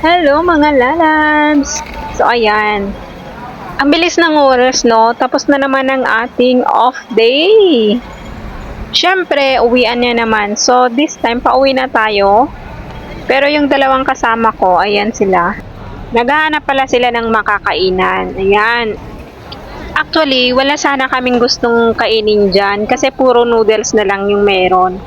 Hello mga lalabs! So ayan, ang bilis ng oras no, tapos na naman ang ating off day. Siyempre, uwian niya naman. So this time, pauwi na tayo. Pero yung dalawang kasama ko, ayan sila. Naghahanap pala sila ng makakainan. Ayan. Actually, wala sana kaming gustong kainin dyan kasi puro noodles na lang yung meron.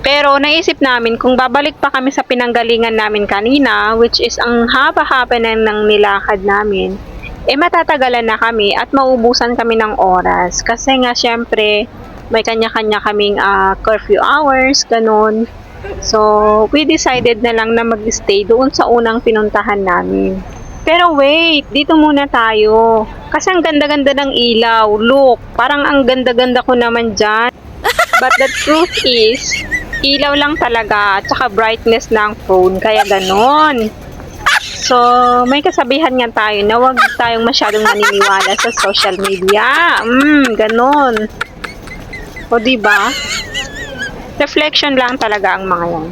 Pero naisip namin kung babalik pa kami sa pinanggalingan namin kanina, which is ang haba-haba na ng nilakad namin, matatagalan na kami at maubusan kami ng oras. Kasi nga syempre, may kanya-kanya kaming curfew hours, ganun. So, we decided na lang na mag-stay doon sa unang pinuntahan namin. Pero wait, dito muna tayo. Kasi ang ganda-ganda ng ilaw. Look, parang ang ganda-ganda ko naman dyan. But the truth is, ilaw lang talaga at saka brightness ng phone, kaya ganon. So, may kasabihan nga tayo na wag tayong masyadong naniniwala sa social media. Ganon. O diba? Reflection lang talaga ang mga yan.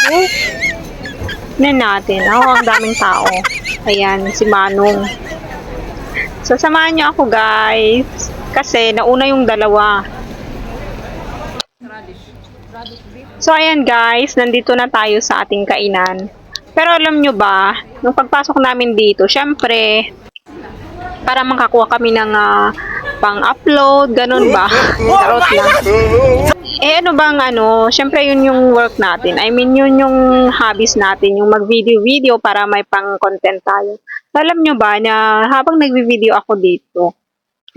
So, natin. Ang daming tao. Ayan, si Manong. So, samahan niyo ako guys. Kasi nauna yung dalawa. So, ayan guys, nandito na tayo sa ating kainan. Pero alam nyo ba, nung pagpasok namin dito, syempre, para makakuha kami ng pang-upload, ganun ba? Charot lang. Ano bang syempre yun yung work natin. I mean, yun yung hobbies natin, yung mag-video-video para may pang-content tayo. So, alam nyo ba na habang nag-video ako dito,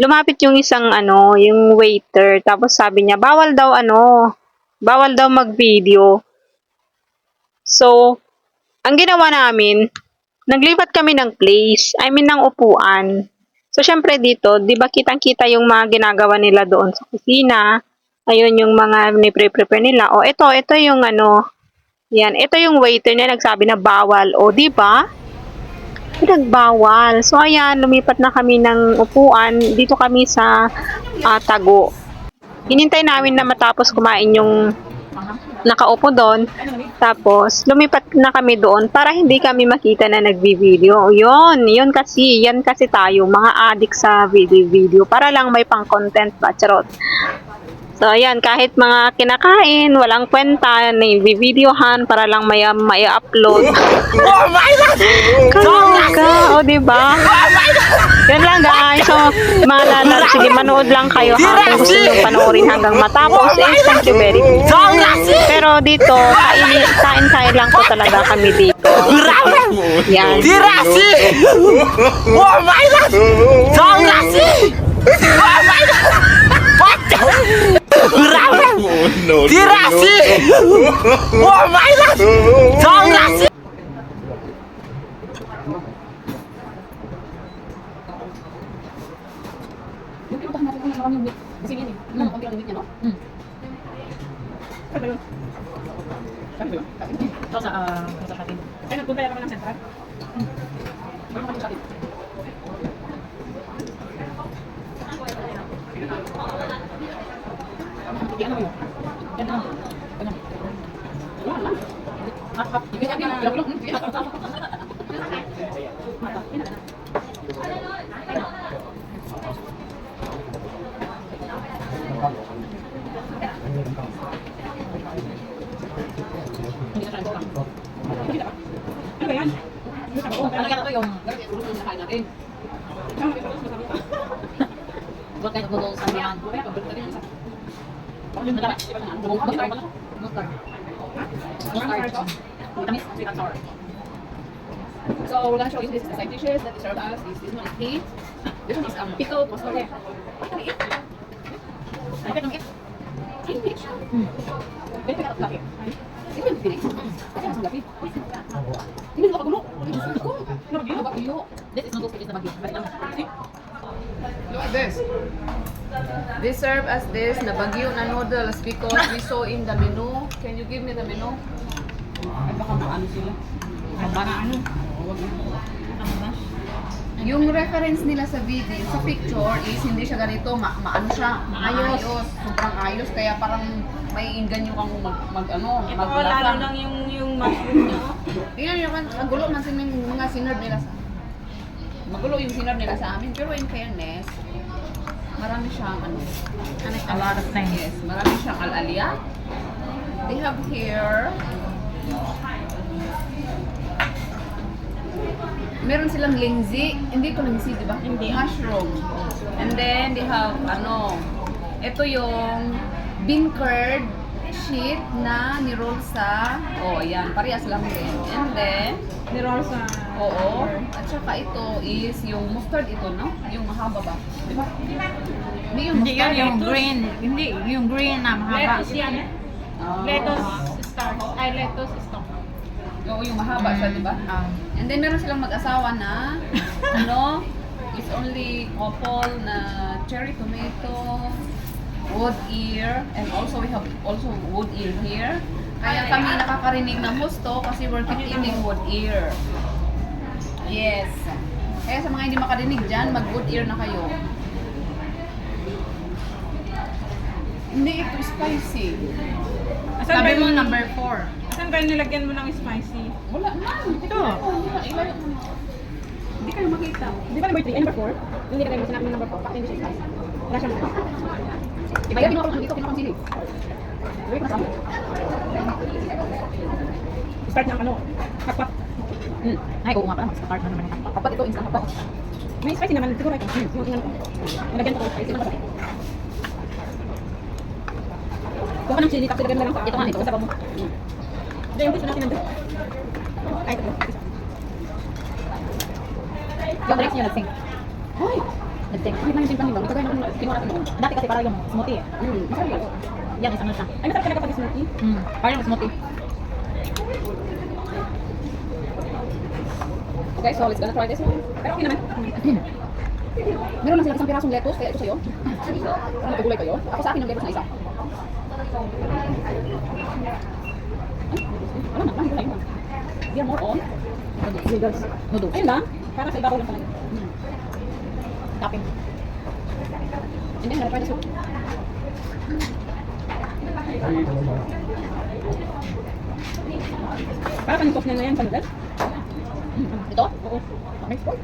lumapit yung isang yung waiter, tapos sabi niya, bawal daw mag-video. So, ang ginawa namin, naglipat kami ng place, I mean ng upuan. So, syempre dito, di ba kitang-kita yung mga ginagawa nila doon sa kusina. Ayun yung mga ni-prepare nila. O, ito yung yan, ito yung waiter niya nagsabi na bawal. O, di ba? Nagbawal. So, ayan, lumipat na kami ng upuan. Dito kami sa tago. Hinintay namin na matapos kumain yung nakaupo doon. Tapos, lumipat na kami doon para hindi kami makita na nagbi-video. Yan kasi tayo, mga addict sa video. Para lang may pang-content ba, charot. So, ayan, kahit mga kinakain, walang kwenta, nai-videohan para lang may upload. Oh my God! O, diba? Yan lang, guys. So, maalala, sige, manood lang kayo ha. Kung gusto nyo panoorin hanggang matapos, thank you very much. Pero dito, kain lang po talaga kami dito. Yan. Dirasi! Oh my God! Dirasi! Oh my God! What the? Dirasi! Oh my God! Dirasi! Sa atin. Kaya nagpunta kami ng sentral. Meron kami sa atin. Ano mo yun? Yan na. Ganyan. Wala lang. Hap. What kind of noodles are yan? Mustard. Tamis, sweet and sour. So we're gonna show you this side dishes that they serve us. This one is meat. This one is pickled mushroom. I bet it. Spinach. Very good fluffy. This one is spinach. This one is fluffy. Ini lupa dulu. This is noodles which is the bagyo. Look at this. They serve us this na bagyo na noodles because we saw in the menu. Can you give me the menu? Ay baka maano sila. Para ano? Yung reference nila sa video, sa picture is hindi siya ganito, maano siya, maayos, sobrang ayos, kaya parang may inganyo kang ano, Ito ko lalo lang yung mushroom nyo. Tingnan nyo kan, magulo man sa mga sinerve nila sa magulo yung sinerve nila sa amin. Pero in fairness, marami siyang ano, A lot of things. yes, marami siyang al-alia. They have here, meron silang lingzi, hindi to lingzi, di ba? Hindi. Mushroom. And then they have ano, ito yung bean curd sheet na ni-roll sa, oh ayan, parehas lang din. And then, Niroll sa... oo, at saka ito is yung mustard ito, no? Yung mahaba ba? Di ba? Hindi yung Hindi yun mustard. yung green. Hindi, yung green na mahaba. Lettuce yan. Ah. Lettuce start. Ay, lettuce stock. Oo, yung mahaba siya, di ba? And then meron silang mag-asawa na ano, is only couple na cherry tomato, wood ear, and also we have also wood ear here. Kaya kami nakakarinig ng husto kasi we're keep eating wood ear. Yes. Kaya sa mga hindi makarinig dyan, mag wood ear na kayo. Hindi ito spicy. Asan Sabi ba mo yung number 4. Asan ba yung nilagyan mo ng spicy? Wala man. Ito. Ilayo mo. Hindi kayo makita. Di ba number 3 and number 4? Yung nilagay mo sinabi ng number 4, bakit hindi siya spicy? Wala siyang Iba yung kinuha ko dito, kinuha ko sili. start ng ano, hotpot. Ay, oo nga pala. Mag-start na naman yung hotpot. Kapat ito, instant kapat. May spicy naman, siguro ito. Yung tingnan ko. Nilagyan ko ng spicy. Kuha ka ng chili, tapos ilagyan mo lang sa Ito nga, ito. Sabaw mo. Hindi, yung gusto natin nandun. Ay, ito. Yung drinks niya nagsing. Hoy! Nagsing. Bakit lang yung timpang nila? Matagay na kinuha natin noon. Dati kasi para yung smoothie eh. Masarap yun. Yan, isang na siya. Ay, masarap talaga kapag smoothie. Parang yung smoothie. Okay, so let's gonna try this one. Pero okay naman. Meron lang sila isang pirasong lettuce, kaya ito sa'yo. Parang nagagulay kayo. Ako sa akin yung lettuce na isa. Wala na, lang lang. We are more on Noodles. Noodles. Ayun lang. Para sa ibabaw lang talaga. Topping. and then try this one. Para kang sauce na yan sa noodles. Ito? Oo. Next one.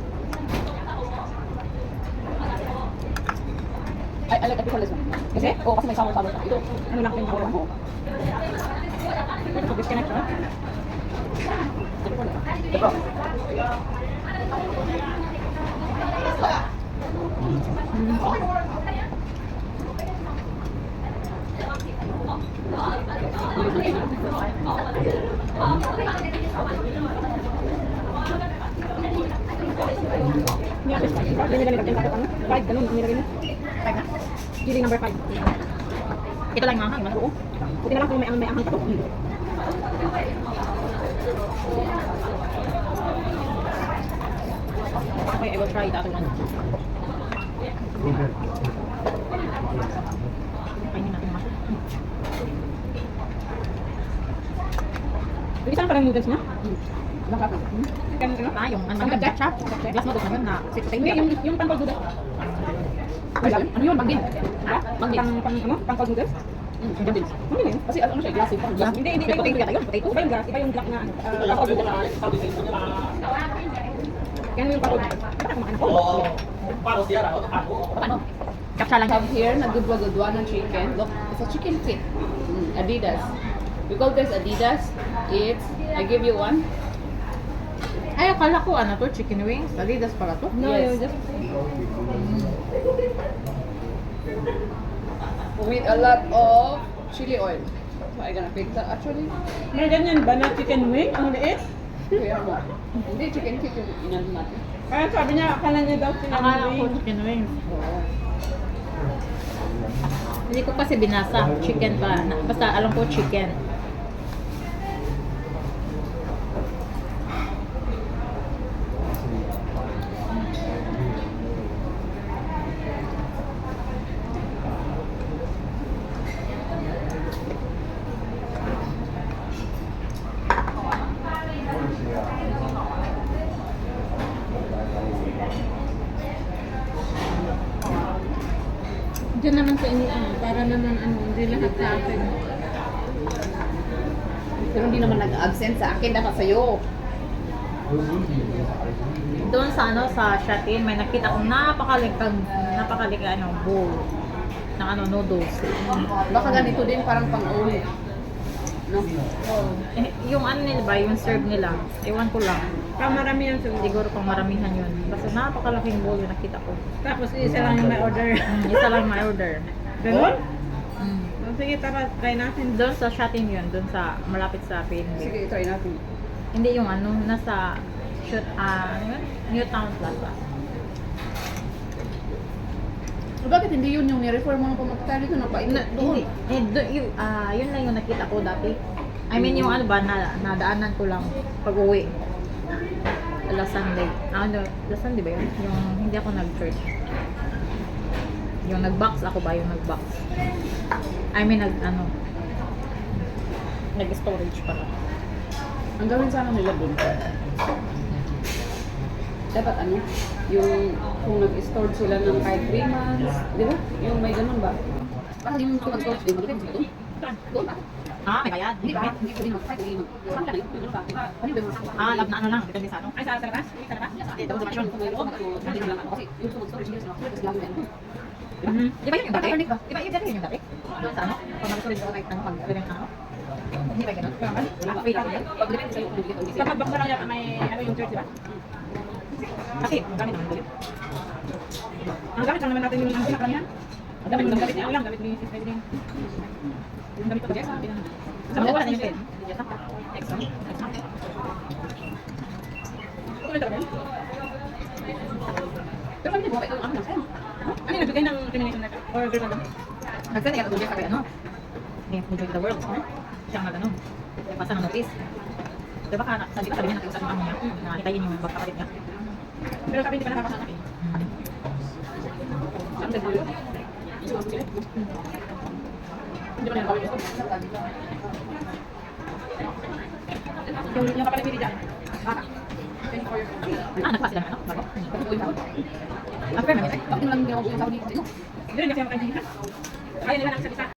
I like the pickle this one. Kasi? Oo, kasi may sour-sour siya. Ito. Ano lang yung bawang. Oo. Ito, disconnect siya. Ito. Hindi ako spicy. Hindi nila nilagyan tapos ano? 5, ganun. Nilagay mo. 5 na. Chili number 5. Ito lang yung mahang. Yung Oo. Buti na lang kung may ahang pa to. Okay, I will try the other one. Kainin natin yung mahang. Yung isa lang parang noodles niya. Bakit? Ganun, ano? Ah, yung ano yun? Ketchup? Glass noodles na yun na 6 Hindi, yung pangkol noodles. Ano yun? Manggin. Diba? Manggin. Ano? Pangkol noodles? Ano yun? Ano yun? Kasi ano siya, glassy pa. Glassy. Hindi, iba Potato yata yun? Potato? Iba yung glass, iba yung black na ano. Pangkol noodles. Yan yung pangkol noodles. Bakit kumain ako? Ano? Capsa lang. Have here na gudwa-gudwa ng chicken. Look, it's a chicken feet. Adidas. We call this Adidas. It's, I give you one. Ay, akala ko ano to, chicken wings. Adidas pala to. No, Yes. you just... With a lot of chili oil. So I'm gonna pick that actually. May ganyan ba na chicken wing? Ang liit? Kaya mo. Hindi, chicken feet yung inano natin. Kaya sabi niya, akala niya daw chicken Akala ko wing. chicken wings. Oo. Hindi ko kasi binasa. Chicken pa. Basta alam ko chicken. Diyan naman sa inyo, para naman ano, hindi lahat sa akin. Pero hindi naman nag-absent sa akin, dapat sa'yo. Doon sa ano sa Shatin, may nakita kong napakalikang bowl ng noodles. Baka ganito din, parang pang-uwi. No? Eh, yung ano nila ba, yung serve nila, ewan ko lang. Pang marami yan siguro. Siguro pang maramihan yun. Basta napakalaking bowl yung nakita ko. Tapos isa lang yung may order. Isa lang may order. Ganun? Mm. Sige, tara, try natin. Doon sa Shatin yun, doon sa malapit sa PNB. Sige, try natin. Hindi yung ano, nasa ano yun? Newtown Plaza. So, bakit hindi yun yung ni-refer mo nung pumunta tayo dito? Hindi. Yun lang yung nakita ko dati. I mean yung ano ba, nadaanan ko lang pag-uwi. Last Sunday. Last Sunday ba yun? Yung hindi ako nag-church. Yung nag-box ako ba? Yung nag-box. I mean nag-storage pala. Ang gawin sana nila doon. Dapat yung kung nag-store sila ng kahit 3 months, di ba? Yung may ganun ba? Baka yung kung nag-store sila, mag-depend sila doon. Doon ba? May bayad. Hindi ba? Hindi ko din mag-fight. Saan ka na yun? Yung ba? Ano ba yung Lab na ano lang. Depende sa ano. Ay, sa labas? Sa labas? Ito, sa mansion. Kung may loob, hindi na lang ako. Kasi yung kung mag-storage nila sila, kasi lagi na yun. Di ba yun yung dati? Narinig ba? Di ba yun yung dati? Doon sa ano? Pag nag-storage ako, pag-rent na ano? Hindi ba ganun? Wala. Wait ako yan. Pag-depend sa'yo kung hindi ka ulit. Kapag box na lang yan, may yung church, di ba? Kasi, gamit naman ulit. Ang gamit lang naman natin yung pinakaramihan. Ang gamit niya, ulang, gamit ni Sis Evelyn. Yung gamit ko, Jess, Sa mga wala na yung pen. Extra. Ito na talaga. Pero kami nagawa ito ang amin ng friend. Ano yung nagbigay ng termination letter? Or girl na Nag-send ka doon sa ano? Enjoy the world. Siya nga ganun. Nagpasa ng notice. Diba ka, sabi niya nakiusap ng amo niya. Nakitayin yung magkakapalit niya. Pero sabi hindi pa nakakasama. Saan ka dito? Hindi pa nagawa ito. Yung kapatid pili dyan. Baka. Nagpasa sila ng ano? Bago? Bakit lang ginawa ko yung tao dito? Hindi rin kasi ang kanya. Ayaw nila ng isa-isa.